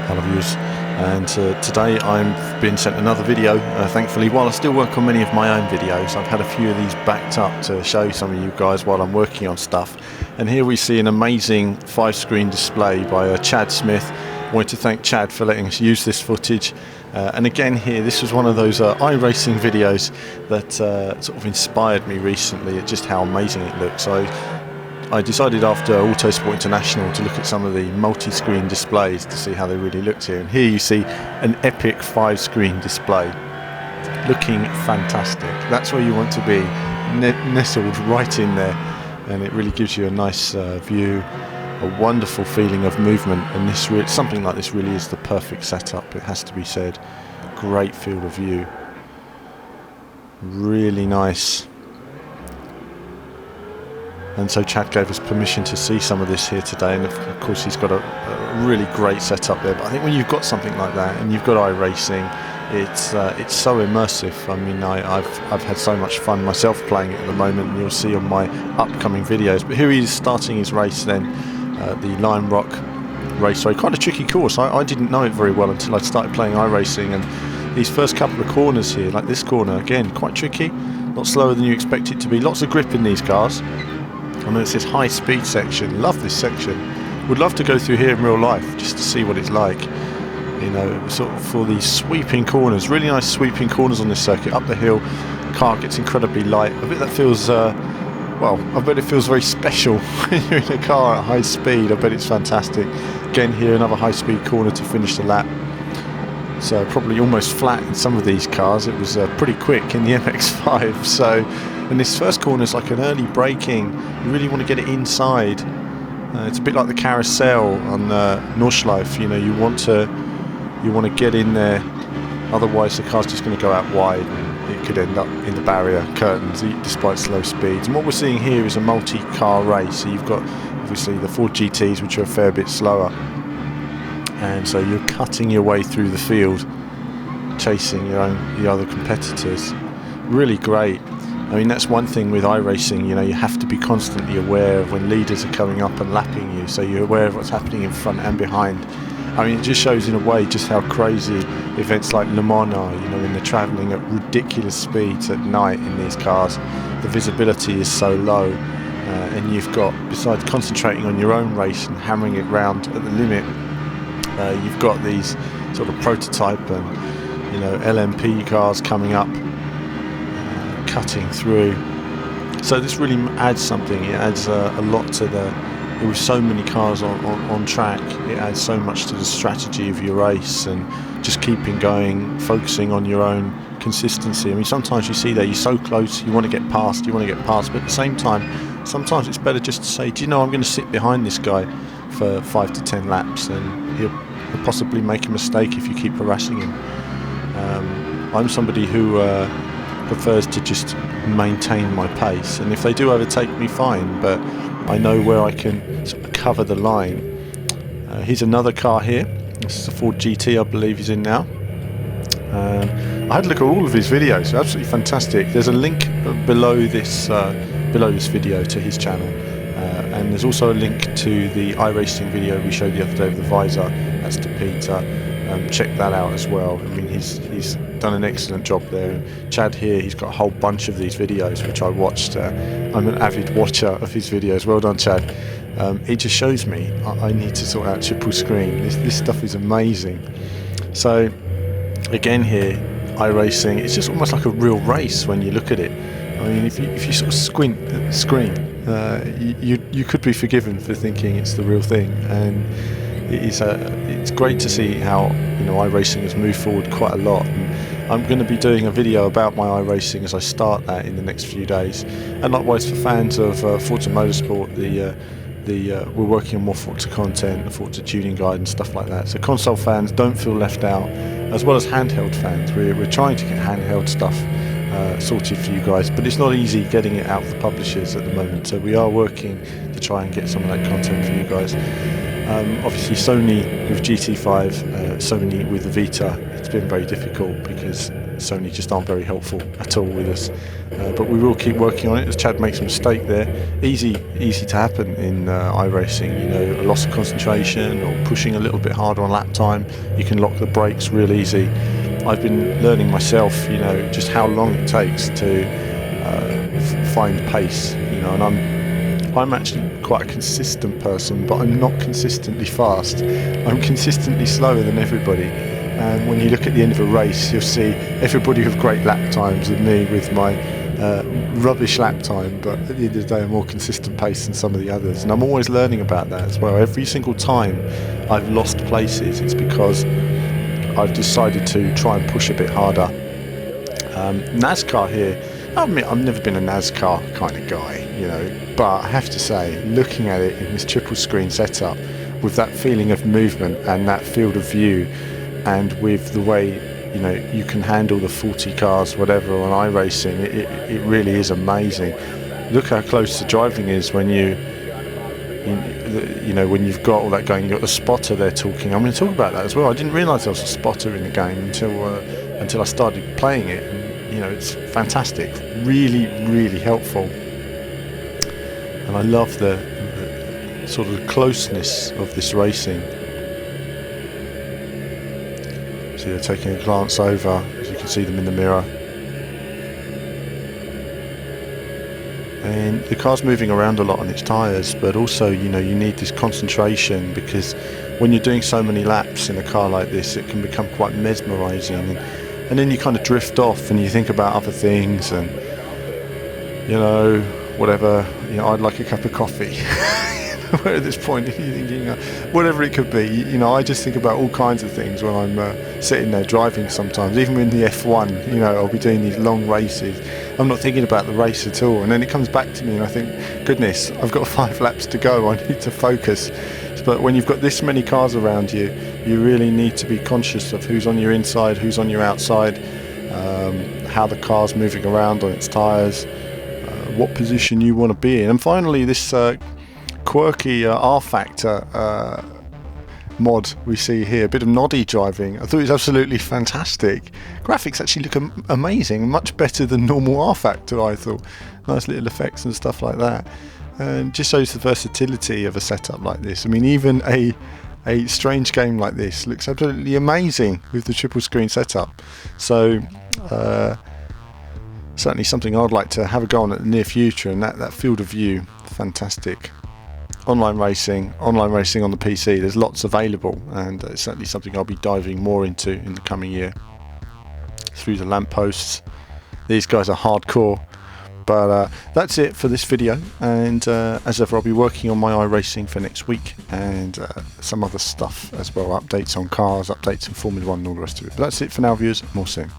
Hello viewers, and today I've been sent another video. Thankfully, while I still work on many of my own videos, I've had a few of these backed up to show some of you guys while I'm working on stuff. And here we see an amazing 5-screen display by Chad Smith. I wanted to thank Chad for letting us use this footage. And again here, this was one of those iRacing videos that sort of inspired me recently at just how amazing it looks. I decided after Autosport International to look at some of the multi-screen displays to see how they really looked here. And here you see an epic 5-screen display looking fantastic. That's where you want to be, nestled right in there, and it really gives you a nice view, a wonderful feeling of movement. And something like this really is the perfect setup, it has to be said. Great field of view, really nice. And so Chad gave us permission to see some of this here today, and of course he's got a really great setup there. But I think when you've got something like that and you've got iRacing, it's so immersive. I mean, I've had so much fun myself playing it at the moment, and you'll see on my upcoming videos. But here he is starting his race then, the Lion Rock Raceway. Quite a tricky course. I didn't know it very well until I started playing iRacing, and these first couple of corners here, like this corner, again, quite tricky, a lot slower than you expect it to be. Lots of grip in these cars. And it's this high speed section. Love this section. Would love to go through here in real life just to see what it's like. You know, sort of for these sweeping corners, really nice sweeping corners on this circuit. Up the hill, car gets incredibly light. I bet that feels, well, I bet it feels very special when you're in a car at high speed. I bet it's fantastic. Again here, another high speed corner to finish the lap. So probably almost flat in some of these cars. It was pretty quick in the MX-5. So. And this first corner is like an early braking. You really want to get it inside. It's a bit like the carousel on Nordschleife. You know, you want to get in there. Otherwise, the car's just going to go out wide, and it could end up in the barrier curtains, despite slow speeds. And what we're seeing here is a multi-car race. So you've got obviously the Ford GTs, which are a fair bit slower, and so you're cutting your way through the field, chasing the other competitors. Really great. I mean, that's one thing with iRacing, you know, you have to be constantly aware of when leaders are coming up and lapping you, so you're aware of what's happening in front and behind. I mean, it just shows in a way just how crazy events like Le Mans are, you know, when they're travelling at ridiculous speeds at night in these cars. The visibility is so low, and you've got, besides concentrating on your own race and hammering it round at the limit, you've got these sort of prototype and, you know, LMP cars coming up, cutting through. So this really adds something. It adds a lot to with so many cars on track, it adds so much to the strategy of your race, and just keeping going, focusing on your own consistency. I mean, sometimes you see that you're so close, you want to get past, but at the same time, sometimes it's better just to say, do you know, I'm going to sit behind this guy for 5 to 10 laps, and he'll possibly make a mistake if you keep harassing him. I'm somebody who prefers to just maintain my pace, and if they do overtake me, fine, but I know where I can sort of cover the line. Here's another car here. This is a Ford GT, I believe he's in now. I had a look at all of his videos, they're absolutely fantastic. There's a link below this video to his channel, and there's also a link to the iRacing video we showed the other day of the visor. That's to Peter. Check that out as well. I mean, he's done an excellent job there. Chad here, he's got a whole bunch of these videos which I watched. I'm an avid watcher of his videos. Well done, Chad. It just shows me I need to sort out triple screen. This stuff is amazing. So again here, iRacing, it's just almost like a real race when you look at it. I mean, if you sort of squint at the screen, you could be forgiven for thinking it's the real thing. And it's great to see how, you know, iRacing has moved forward quite a lot, and I'm going to be doing a video about my iRacing as I start that in the next few days. And likewise for fans of Forza Motorsport, we're working on more Forza content, the Forza tuning guide and stuff like that. So console fans, don't feel left out, as well as handheld fans. We're trying to get handheld stuff sorted for you guys, but it's not easy getting it out of the publishers at the moment. So we are working to try and get some of that content for you guys. Obviously Sony with GT5, Sony with the Vita, it's been very difficult because Sony just aren't very helpful at all with us. But we will keep working on it. As Chad makes a mistake there, easy to happen in iRacing. You know, a loss of concentration or pushing a little bit harder on lap time, you can lock the brakes real easy. I've been learning myself, you know, just how long it takes to find pace. You know, and I'm actually quite a consistent person, but I'm not consistently fast. I'm consistently slower than everybody. And when you look at the end of a race, you'll see everybody with great lap times and me with my rubbish lap time, but at the end of the day, a more consistent pace than some of the others. And I'm always learning about that as well. Every single time I've lost places, it's because I've decided to try and push a bit harder. NASCAR here, I admit I've never been a NASCAR kind of guy, you know, but I have to say, looking at it in this triple screen setup, with that feeling of movement and that field of view, and with the way, you know, you can handle the 40 cars, whatever, on iRacing, it really is amazing. Look how close the driving is when you know, when you've got all that going. You've got the spotter there talking. I'm going to talk about that as well. I didn't realise there was a spotter in the game until I started playing it. And, you know, it's fantastic, really helpful. And I love the sort of closeness of this racing. So they're taking a glance over, as you can see them in the mirror. And the car's moving around a lot on its tyres, but also, you know, you need this concentration, because when you're doing so many laps in a car like this, it can become quite mesmerising, and then you kind of drift off and you think about other things, and, you know, whatever, you know, I'd like a cup of coffee. Where at this point you're thinking, whatever it could be, you know, I just think about all kinds of things when I'm sitting there driving sometimes. Even in the F1, you know, I'll be doing these long races, I'm not thinking about the race at all, and then it comes back to me and I think, goodness, I've got 5 laps to go, I need to focus. But when you've got this many cars around you, you really need to be conscious of who's on your inside, who's on your outside, how the car's moving around on its tyres, what position you want to be in. And finally, this quirky RFactor mod we see here, a bit of noddy driving. I thought it was absolutely fantastic. Graphics actually look amazing, much better than normal RFactor, I thought. Nice little effects and stuff like that. And just shows the versatility of a setup like this. I mean, even a strange game like this looks absolutely amazing with the triple screen setup. So certainly something I'd like to have a go on in the near future, and that field of view, fantastic. Online racing on the PC, there's lots available, and it's certainly something I'll be diving more into in the coming year. Through the lampposts, these guys are hardcore. But that's it for this video, and as ever, I'll be working on my iRacing for next week, and some other stuff as well, updates on cars, updates on Formula 1 and all the rest of it. But that's it for now, viewers. More soon.